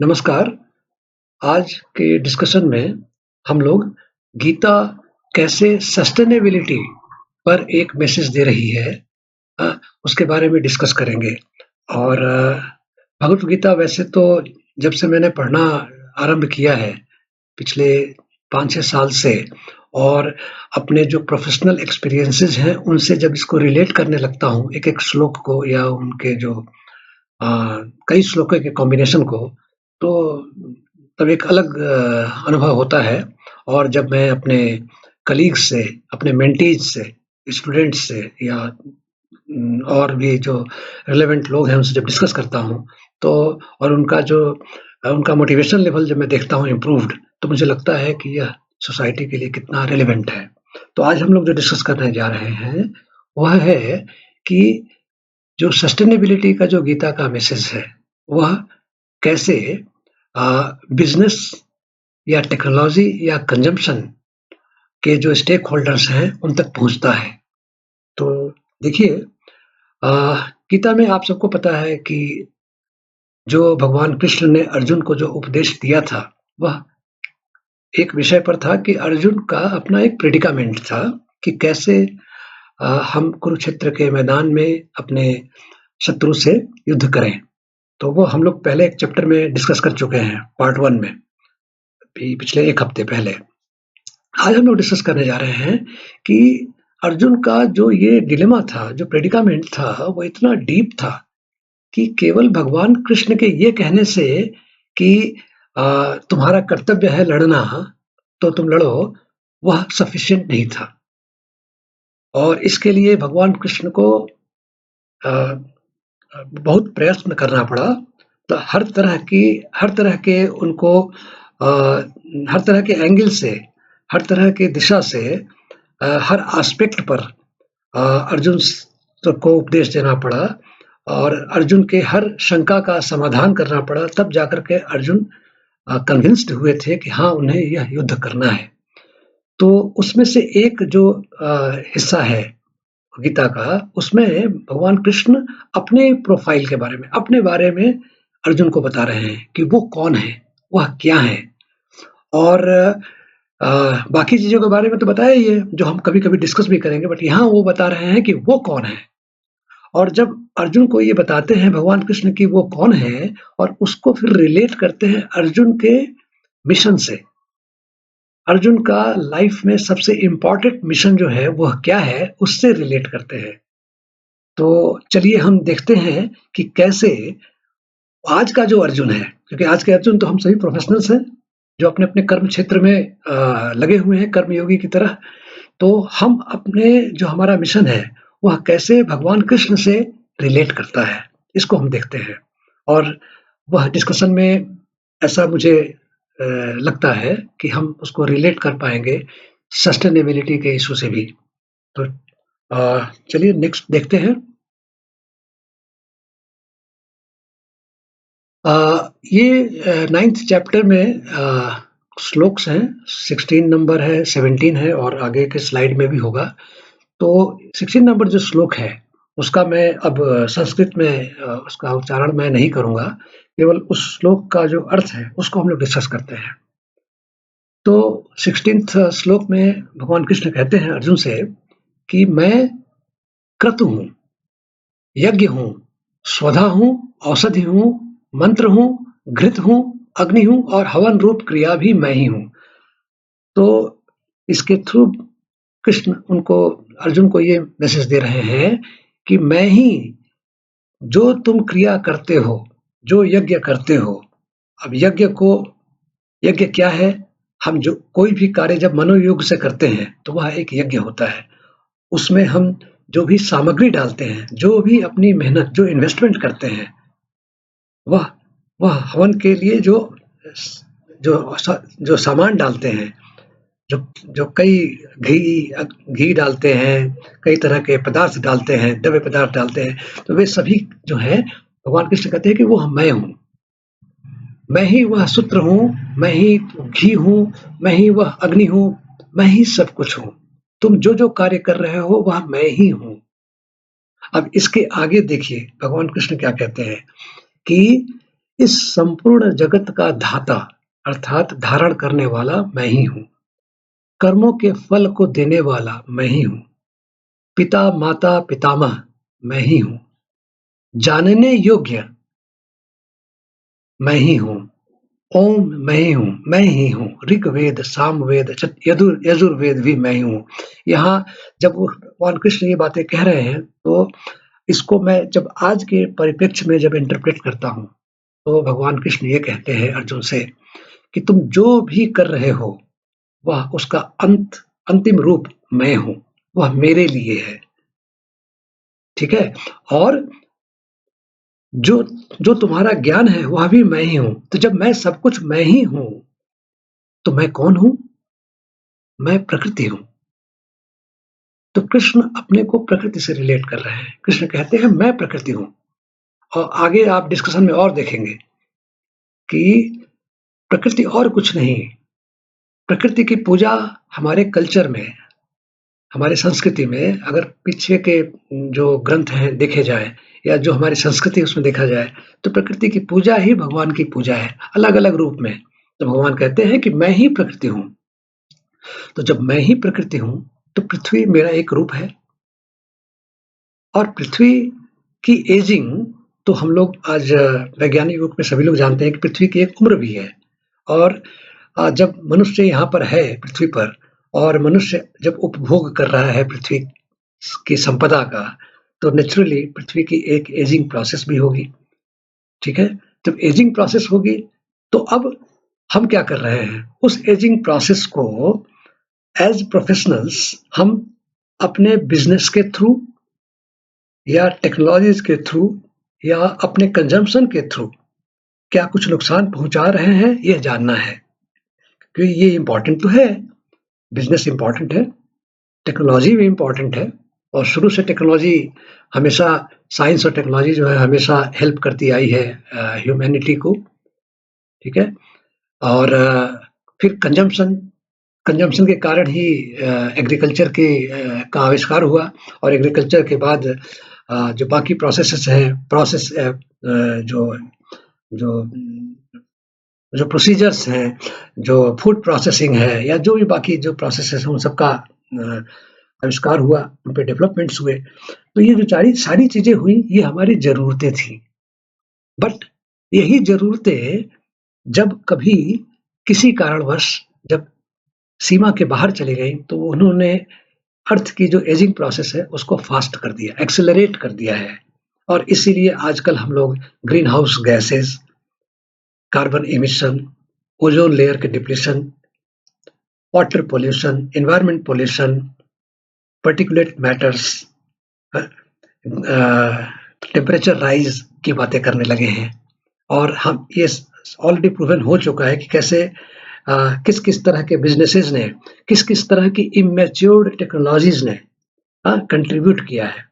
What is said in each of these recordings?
नमस्कार। आज के डिस्कशन में हम लोग गीता कैसे सस्टेनेबिलिटी पर एक मैसेज दे रही है, अ, उसके बारे में डिस्कस करेंगे। और भगवत गीता वैसे तो जब से मैंने पढ़ना आरंभ किया है पिछले 5-6 साल से, और अपने जो प्रोफेशनल एक्सपीरियंसेस हैं उनसे जब इसको रिलेट करने लगता हूँ एक-एक श्लोक को या उनके जो अ, कई श्लोकों के कॉम्बिनेशन को, तो तब एक अलग अनुभव होता है। और जब मैं अपने कलीग्स से, अपने मेंटीज से, स्टूडेंट्स से या और भी जो रिलेवेंट लोग हैं उनसे जब डिस्कस करता हूँ, तो और उनका मोटिवेशन लेवल जब मैं देखता हूँ इम्प्रूव्ड, तो मुझे लगता है कि यह सोसाइटी के लिए कितना रिलेवेंट है। तो आज हम लोग जो डिस्कस करने जा रहे हैं, वह है कि जो सस्टेनेबिलिटी का जो गीता का मैसेज है, वह कैसे बिज़नेस या टेक्नोलॉजी या कंजम्पशन के जो स्टेक होल्डर्स हैं, उन तक पहुँचता है। तो देखिए, अ, गीता में आप सबको पता है कि जो भगवान कृष्ण ने अर्जुन को जो उपदेश दिया था, वह एक विषय पर था कि अर्जुन का अपना एक प्रेडिकामेंट था कि कैसे हम कुरुक्षेत्र के मैदान में अपने शत्रु से युद्ध करें। तो वो हम लोग पहले एक चैप्टर में डिस्कस कर चुके हैं, पार्ट 1 में, पिछले 1 हफ्ते पहले। आज हम लोग डिस्कस करने जा रहे हैं कि अर्जुन का जो ये डिलेमा था, जो प्रेडिकामेंट था, वो इतना डीप था कि केवल भगवान कृष्ण के ये कहने से कि तुम्हारा कर्तव्य है लड़ना, तो तुम लड़ो, वह सफिशिएंट नहीं था। और इसके लिए भगवान कृष्ण को अ, बहुत प्रयत्न करना पड़ा। तो हर तरह के उनको हर तरह के एंगल से, हर तरह की दिशा से, हर एस्पेक्ट पर अर्जुन को उपदेश देना पड़ा, और अर्जुन के हर शंका का समाधान करना पड़ा। तब जाकर के अर्जुन कन्विंस्ड हुए थे कि हाँ, उन्हें यह युद्ध करना है। तो उसमें से एक जो हिस्सा है गीता का, उसमें भगवान कृष्ण अपने प्रोफाइल के बारे में, अपने बारे में अर्जुन को बता रहे हैं कि वो कौन है, वह क्या है। और बाकी चीज़ों के बारे में तो बताया ही है, जो हम कभी-कभी डिस्कस भी करेंगे, बट यहाँ वो बता रहे हैं कि वो कौन है। और जब अर्जुन को ये बताते हैं भगवान कृष्ण कि वो कौन है, और उसको फिर रिलेट करते हैं अर्जुन के मिशन से। अर्जुन का लाइफ में सबसे इम्पोर्टेंट मिशन जो है, वह क्या है, उससे रिलेट करते हैं। तो चलिए हम देखते हैं कि कैसे आज का जो अर्जुन है, क्योंकि आज के अर्जुन तो हम सभी प्रोफेशनल्स हैं, जो अपने-अपने कर्म क्षेत्र में लगे हुए हैं, कर्मयोगी की तरह। तो हम अपने जो हमारा मिशन है, वह कैसे भगवान कृष्ण से रिलेट करता है, इसको हम देखते हैं। और वह डिस्कशन में ऐसा मुझे लगता है कि हम उसको रिलेट कर पाएँगे सस्टेनेबिलिटी के इश्यू से भी। तो चलिए नेक्स्ट देखते हैं। ये 9th चैप्टर में श्लोक्स हैं, 16 नंबर है, 17 है, और आगे के स्लाइड में भी होगा। तो 16 नंबर जो श्लोक है, उसका मैं अब संस्कृत में उसका उच्चारण मैं नहीं करूँगा, केवल उस श्लोक का जो अर्थ है, उसको हम लोग डिस्कस करते हैं। तो 16th श्लोक में भगवान कृष्ण कहते हैं अर्जुन से कि मैं क्रतु हूँ, यज्ञ हूँ, स्वधा हूँ, औषधि हूँ, मंत्र हूँ, घृत हूँ, अग्नि हूँ, और हवन रूप क्रिया भी मैं ही हूँ। तो इसके थ्रू कृष्ण उनको, अर्जुन को ये मैसेज दे रहे हैं कि मैं ही, जो तुम क्रिया करते हो, जो यज्ञ करते हो। अब यज्ञ क्या है? हम जो कोई भी कार्य जब मनोयोग से करते हैं, तो वह एक यज्ञ होता है। उसमें हम जो भी सामग्री डालते हैं, जो भी अपनी मेहनत, जो इन्वेस्टमेंट करते हैं, वह वह हवन के लिए जो जो सामान डालते हैं, जो जो कई घी डालते हैं, कई तरह के पदार्थ डालते हैं, द्रव्य पदार्थ डालते हैं, तो वे सभी जो हैं, भगवान कृष्ण कहते हैं कि वो मैं हूँ। मैं ही वह सूत्र हूँ, मैं ही घी हूँ, मैं ही वह अग्नि हूँ, मैं ही सब कुछ हूँ। तुम जो कार्य कर रहे हो, वह मैं ही हूँ। अब इसके आगे देखिए भगवान कृष्ण क्या कहते हैं कि इस संपूर्ण जगत का धाता अर्थात धारण करने वाला मैं ही हूँ। कर्मों के फल को देने वाला मैं ही हूँ। पिता माता पितामह मैं ही हूँ। जानने योग्य मैं ही हूँ। ओम मैं ही हूँ, मैं ही हूँ। ऋग्वेद, सामवेद, यजुर्वेद भी मैं ही हूँ। यहाँ जब वो भगवान कृष्ण ये बातें कह रहे हैं, तो इसको मैं जब आज के परिप्रेक्ष्य में जब इंटरप्रेट करता हूँ, तो भगवान कृष्ण ये कहते हैं अर्जुन से कि तुम जो भी कर रहे हो, वह उसका अंतिम रूप मैं हूँ, वह मेरे लिए है। ठीक है? और जो जो तुम्हारा ज्ञान है वह भी मैं ही हूँ। तो जब मैं सब कुछ मैं ही हूँ, तो मैं कौन हूँ? मैं प्रकृति हूँ। तो कृष्ण अपने को प्रकृति से रिलेट कर रहे हैं। कृष्ण कहते हैं मैं प्रकृति हूँ। और आगे आप डिस्कशन में और देखेंगे कि प्रकृति और कुछ नहीं। प्रकृति की पूजा हमारे कल्चर में, हमारी संस्कृति में अगर पीछे के जो ग्रंथ हैं देखे जाए, या जो हमारी संस्कृति उसमें देखा जाए, तो प्रकृति की पूजा ही भगवान की पूजा है, अलग-अलग रूप में। तो भगवान कहते हैं कि मैं ही प्रकृति हूँ। तो जब मैं ही प्रकृति हूँ, तो पृथ्वी मेरा एक रूप है। और पृथ्वी की एजिंग तो हम लोग आज वैज्ञानिक रूप में सभी लोग जानते हैं कि पृथ्वी की एक उम्र भी है। और जब मनुष्य यहाँ पर है पृथ्वी पर, और मनुष्य जब उपभोग कर रहा है पृथ्वी की संपदा का, तो नेचुरली पृथ्वी की एक एजिंग प्रोसेस भी होगी। ठीक है? जब एजिंग प्रोसेस होगी, तो अब हम क्या कर रहे हैं? उस एजिंग प्रोसेस को एज प्रोफेशनल्स हम अपने बिजनेस के थ्रू, या टेक्नोलॉजीज के थ्रू, या अपने कंजम्पशन के थ्रू क्या कुछ नुकसान पहुंचा रहे हैं, यह जानना है। क्योंकि ये इम्पोर्टेंट तो है, बिजनेस इम्पोर्टेंट है, टेक्नोलॉजी भी इम्पोर्टेंट है। और शुरू से टेक्नोलॉजी हमेशा, साइंस और टेक्नोलॉजी जो है हमेशा हेल्प करती आई है ह्यूमैनिटी को। ठीक है? और फिर कंजम्पशन, कंजम्पशन के कारण ही एग्रीकल्चर के का आविष्कार हुआ। और एग्रीकल्चर के बाद जो बाकी प्रोसेसेस हैं, जो जो जो प्रोसीजर्स हैं, जो फूड प्रोसेसिंग है, या जो भी बाकी जो प्रोसेसेस हैं, उन सबका आविष्कार हुआ, उन पे डेवलपमेंट्स हुए। तो ये जो सारी चीजें हुई, ये हमारी ज़रूरतें थी। बट यही ज़रूरतें जब कभी किसी कारणवश जब सीमा के बाहर चली गई, तो उन्होंने अर्थ की जो एजिंग प्रोसेस है उसको फास्ट कर दिया, एक्सेलरेट कर दिया है। और इसीलिए आजकल हम लोग green house gases, carbon emission, ozone layer के depletion, water pollution, environment pollution, particulate matters, temperature rise की बातें करने लगे हैं। और हम ये ऑलरेडी प्रूवन हो चुका है कि कैसे किस किस तरह के बिजनेसेस ने, किस किस तरह की इमेच्योर्ड टेक्नोलॉजीज ने कंट्रीब्यूट किया है।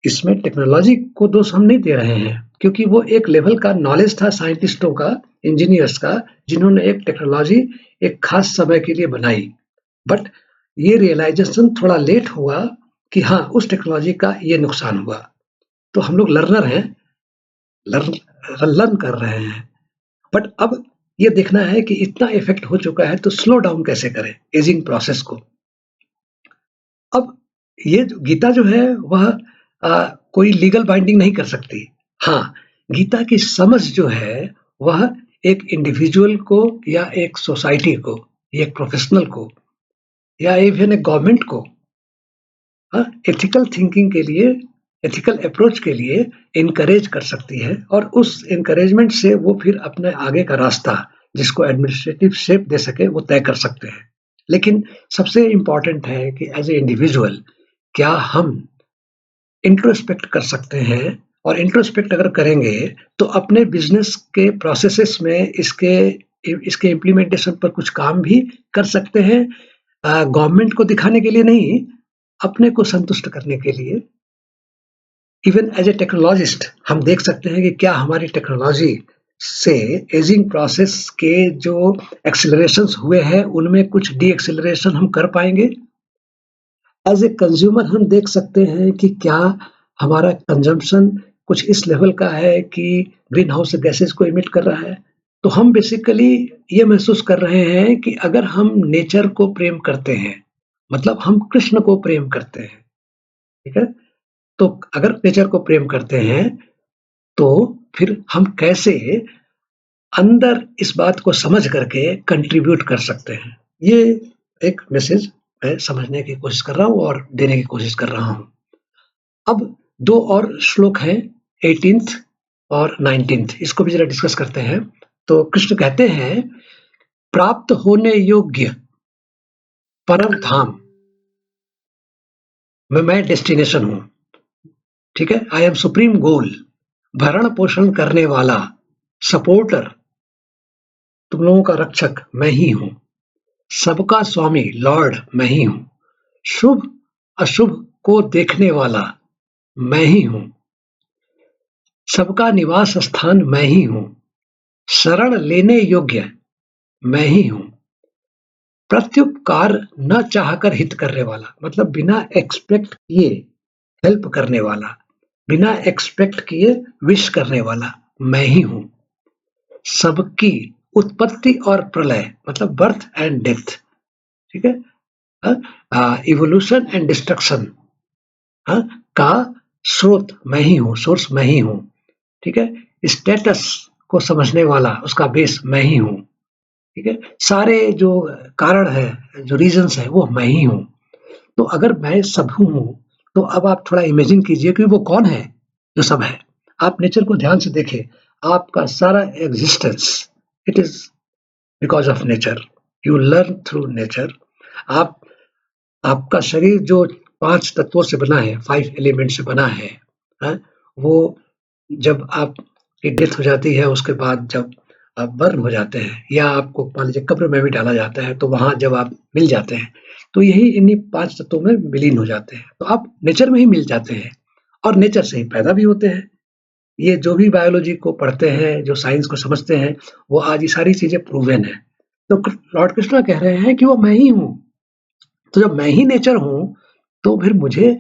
इसमें टेक्नोलॉजी को दोष हम नहीं दे रहे हैं, क्योंकि वो एक लेवल का नॉलेज था साइंटिस्टों का, इंजीनियर्स का, जिन्होंने एक टेक्नोलॉजी एक खास समय के लिए बनाई। बट ये रियलाइजेशन थोड़ा लेट हुआ कि हाँ, उस टेक्नोलॉजी का ये नुकसान हुआ। तो हम लोग लर्नर हैं, लर्न कर रहे हैं। बट अब ये देखना है कि इतना इफेक्ट हो चुका है, तो स्लो डाउन कैसे करें एजिंग प्रोसेस को। अब ये जो गीता जो है वह कोई लीगल बाइंडिंग नहीं कर सकती। हाँ, गीता की समझ जो है वह एक इंडिविजुअल को, या एक सोसाइटी को, या एक प्रोफेशनल को, या इवन एक गवर्नमेंट को एथिकल थिंकिंग के लिए, एथिकल अप्रोच के लिए इनकरेज कर सकती है। और उस इनकरेजमेंट से वो फिर अपने आगे का रास्ता, जिसको एडमिनिस्ट्रेटिव शेप दे सके, वो तय कर सकते हैं। लेकिन सबसे इम्पॉर्टेंट है कि एज ए इंडिविजुअल क्या हम इंट्रोस्पेक्ट कर सकते हैं। और इंट्रोस्पेक्ट अगर करेंगे तो अपने बिजनेस के प्रोसेसेस में इसके इम्प्लीमेंटेशन पर कुछ काम भी कर सकते हैं, गवर्नमेंट को दिखाने के लिए नहीं, अपने को संतुष्ट करने के लिए। इवन एज ए टेक्नोलॉजिस्ट हम देख सकते हैं कि क्या हमारी टेक्नोलॉजी से एजिंग प्रोसेस के जो एक्सेलरेशंस हुए हैं, उनमें कुछ डी एक्सेलरेशन हम कर पाएंगे। एज ए कंज्यूमर हम देख सकते हैं कि क्या हमारा कंजम्पशन कुछ इस लेवल का है कि ग्रीन हाउस गैसेस को इमिट कर रहा है। तो हम बेसिकली ये महसूस कर रहे हैं कि अगर हम नेचर को प्रेम करते हैं, मतलब हम कृष्ण को प्रेम करते हैं, ठीक है? तो अगर नेचर को प्रेम करते हैं, तो फिर हम कैसे अंदर इस बात को समझ करके कंट्रीब्यूट कर सकते हैं। ये एक मैसेज मैं समझने की कोशिश कर रहा हूँ और देने की कोशिश कर रहा हूँ। अब 2 और श्लोक हैं, 18th और 19th, इसको भी जरा डिस्कस करते हैं। तो कृष्ण कहते हैं, प्राप्त होने योग्य परम धाम में मैं डेस्टिनेशन हूँ, ठीक है? आई एम सुप्रीम गोल, भरण पोषण करने वाला, सपोर्टर, तुम लोगों का रक्षक मैं ही हूँ, सबका स्वामी लॉर्ड मैं ही हूँ, शुभ अशुभ को देखने वाला मैं ही हूँ, सबका निवास स्थान मैं ही हूँ, शरण लेने योग्य मैं ही हूँ, प्रत्युपकार न चाहकर हित करने वाला, मतलब बिना एक्सपेक्ट किए हेल्प करने वाला, बिना एक्सपेक्ट किए विश करने वाला मैं ही हूँ, सबकी उत्पत्ति और प्रलय, मतलब बर्थ एंड डेथ, ठीक है? इवोल्यूशन एंड डिस्ट्रक्शन का स्रोत मैं ही हूँ, सोर्स मैं ही हूँ, ठीक है? स्टेटस को समझने वाला, उसका बेस मैं ही हूँ, ठीक है? सारे जो कारण है, जो रीजंस है, वो मैं ही हूँ। तो अगर मैं सब हूँ, तो अब आप थोड़ा इमेजिन कीजिए कि वो कौन है जो सब है। आप नेचर को ध्यान से देखें, आपका सारा existence it is because of nature, you learn through nature. आप आपका शरीर जो 5 तत्वों से बना है, 5 एलिमेंट से बना है, वो जब आपकी डेथ हो जाती है, उसके बाद जब आप बर्न हो जाते हैं या आपको मान लीजिए कब्र में भी डाला जाता है, तो वहाँ जब आप मिल जाते हैं, तो यही इन्हीं 5 तत्वों में विलीन हो जाते हैं। तो आप नेचर में ही मिल जाते हैं और नेचर से ही पैदा भी होते हैं। ये जो भी बायोलॉजी को पढ़ते हैं, जो साइंस को समझते हैं, वो आज ये सारी चीज़ें प्रूवन है। तो लॉर्ड कृष्णा कह रहे हैं कि वो मैं ही हूँ। तो जब मैं ही नेचर हूँ, तो फिर मुझे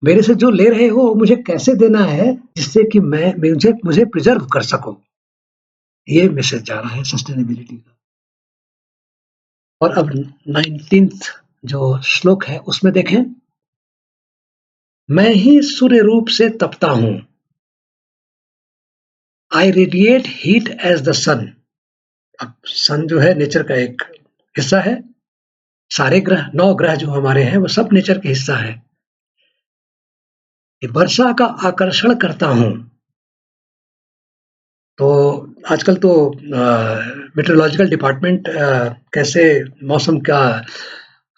मेरे से जो ले रहे हो मुझे कैसे देना है, जिससे कि मैं मुझे प्रिजर्व कर सकूं। ये मैसेज जा रहा है सस्टेनेबिलिटी का। और अब 19th जो श्लोक है उसमें देखें, मैं ही सूर्य रूप से तपता हूं, I radiate heat as the sun. अब सन जो है नेचर का एक हिस्सा है, सारे ग्रह 9 ग्रह जो हमारे हैं वो सब नेचर के हिस्सा है। वर्षा का आकर्षण करता हूं। तो आजकल तो मेट्रोलॉजिकल डिपार्टमेंट कैसे मौसम का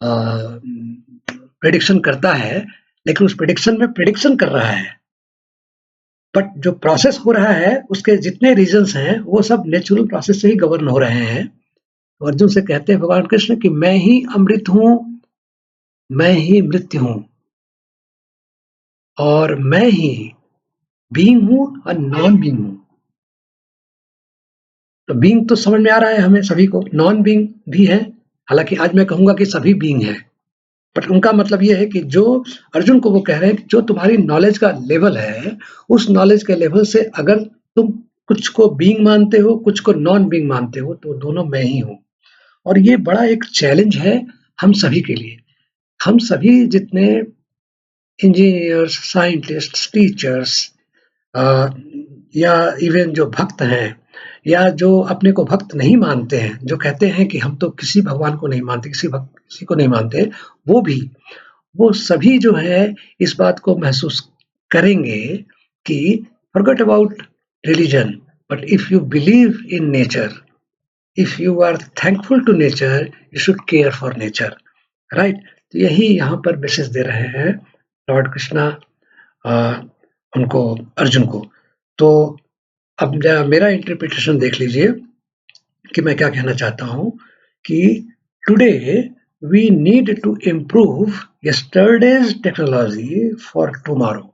प्रेडिक्शन करता है, लेकिन उस प्रेडिक्शन में प्रेडिक्शन कर रहा है, बट जो प्रोसेस हो रहा है उसके जितने रीजंस हैं वो सब नेचुरल प्रोसेस से ही गवर्न हो रहे हैं। तो अर्जुन से कहते हैं भगवान कृष्ण कि मैं ही अमृत हूँ, मैं ही मृत्यु हूँ, और मैं ही बीइंग हूँ और नॉन बीइंग हूँ। तो बीइंग तो समझ में आ रहा है हमें सभी को, नॉन बीइंग भी है, हालांकि आज मैं कहूंगा कि सभी बीइंग है, बट उनका मतलब ये है कि जो अर्जुन को वो कह रहे हैं कि जो तुम्हारी नॉलेज का लेवल है, उस नॉलेज के लेवल से अगर तुम कुछ को बीइंग मानते हो, कुछ को नॉन बीइंग मानते हो, तो दोनों मैं ही हूँ। और ये बड़ा एक चैलेंज है हम सभी के लिए। हम सभी जितने इंजीनियर्स, साइंटिस्ट, टीचर्स, या इवन जो भक्त हैं, या जो अपने को भक्त नहीं मानते हैं, जो कहते हैं कि हम तो किसी भगवान को नहीं मानते, किसी को नहीं मानते, वो भी, वो सभी जो है इस बात को महसूस करेंगे कि forget about religion, but if you believe in nature, if you are thankful to nature, you should care for nature, right? तो यही यहाँ पर मैसेज दे रहे हैं लॉर्ड कृष्णा उनको, अर्जुन को। तो अब मेरा इंटरप्रिटेशन देख लीजिए कि मैं क्या कहना चाहता हूँ कि today we need to improve yesterday's technology for tomorrow,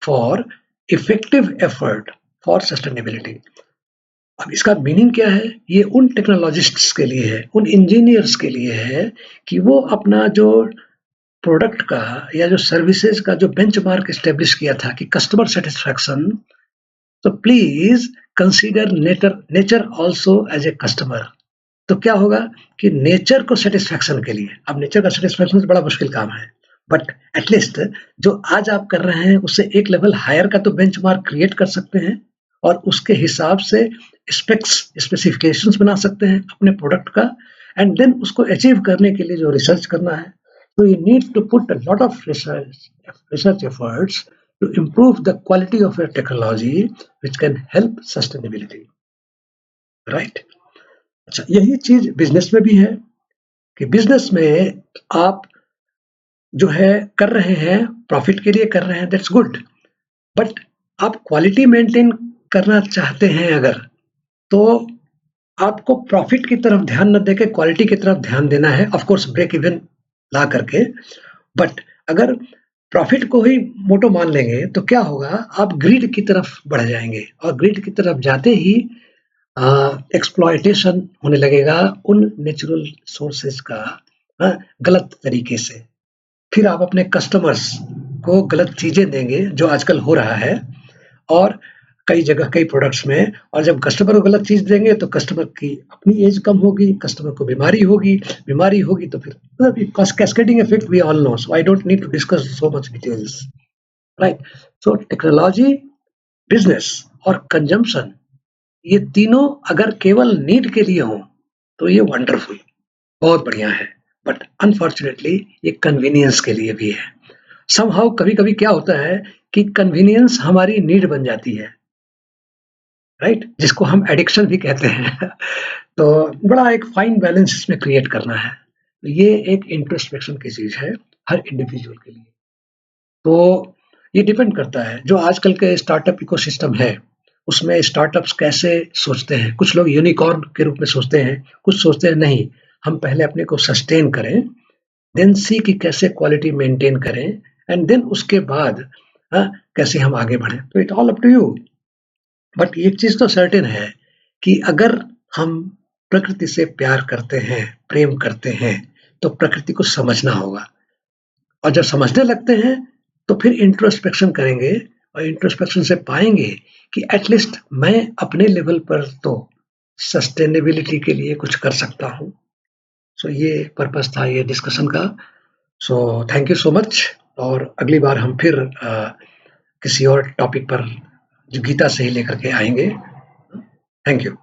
for effective effort for sustainability. अब इसका मीनिंग क्या है? ये उन टेक्नोलॉजिस्ट्स के लिए है, उन इंजीनियर्स के लिए है कि वो अपना जो प्रोडक्ट का या जो सर्विसेज का जो बेंचमार्क एस्टेब्लिश किया था कि कस्टमर सेटिस्फैक्शन, तो please consider nature also as a customer. तो क्या होगा कि नेचर को सेटिस्फैक्शन के लिए, अब नेचर का सेटिस्फैक्शन तो बड़ा मुश्किल काम है, बट एटलीस्ट जो आज आप कर रहे हैं उससे एक लेवल हायर का तो बेंचमार्क क्रिएट कर सकते हैं और उसके हिसाब से स्पेसिफिकेशंस बना सकते हैं अपने प्रोडक्ट का, एंड देन उसको अचीव करने के लिए जो रिसर्च करना है, तो you need to put a lot of research efforts to improve the quality of your technology which can help sustainability, right? अच्छा, यही चीज बिजनेस में भी है कि बिजनेस में आप जो है कर रहे हैं प्रॉफिट के लिए कर रहे हैं, दैट्स गुड, बट आप क्वालिटी मेंटेन करना चाहते हैं अगर, तो आपको प्रॉफिट की तरफ ध्यान न देके क्वालिटी की तरफ ध्यान देना है, ऑफ कोर्स ब्रेक इवन ला करके। बट अगर प्रॉफिट को ही मोटो मान लेंगे तो क्या होगा, आप ग्रीड की तरफ बढ़ जाएंगे और ग्रीड की तरफ जाते ही एक्सप्लॉयटेशन होने लगेगा उन नेचुरल सोर्सेज का गलत तरीके से। फिर आप अपने कस्टमर्स को गलत चीजें देंगे जो आजकल हो रहा है और कई जगह कई प्रोडक्ट्स में, और जब कस्टमर को गलत चीज देंगे तो कस्टमर की अपनी एज कम होगी, कस्टमर को बीमारी होगी तो फिर cascading effect we all know, so I don't need to discuss so much details, right? So technology, business और कंजम्पशन, ये तीनों अगर केवल नीड के लिए हो तो ये वंडरफुल, बहुत बढ़िया है, बट अनफॉर्चुनेटली ये कन्वीनियंस के लिए भी है। समहाउ कभी-कभी क्या होता है कि कन्वीनियंस हमारी नीड बन जाती है, राइट? जिसको हम एडिक्शन भी कहते हैं। तो बड़ा एक फाइन बैलेंस इसमें क्रिएट करना है। तो ये एक इंट्रोस्पेक्शन की चीज है हर इंडिविजुअल के लिए। तो ये डिपेंड करता है, जो आजकल के स्टार्टअप इकोसिस्टम है उसमें स्टार्टअप्स कैसे सोचते हैं। कुछ लोग यूनिकॉर्न के रूप में सोचते हैं, कुछ सोचते हैं नहीं, हम पहले अपने को सस्टेन करें, देन सी कि कैसे क्वालिटी मेंटेन करें, एंड देन उसके बाद कैसे हम आगे बढ़ें। तो it all up to you. But एक चीज तो सर्टेन है कि अगर हम प्रकृति से प्यार करते हैं, प्रेम करते हैं, तो प्रकृति को समझना होगा, और जब समझने लगते हैं तो फिर इंट्रोस्पेक्शन करेंगे और इंट्रोस्पेक्शन से पाएंगे कि एटलीस्ट मैं अपने लेवल पर तो सस्टेनेबिलिटी के लिए कुछ कर सकता हूँ। सो ये पर्पस था ये डिस्कशन का। So thank you so much, और अगली बार हम फिर किसी और टॉपिक पर जो गीता से ही लेकर के आएंगे। Thank you.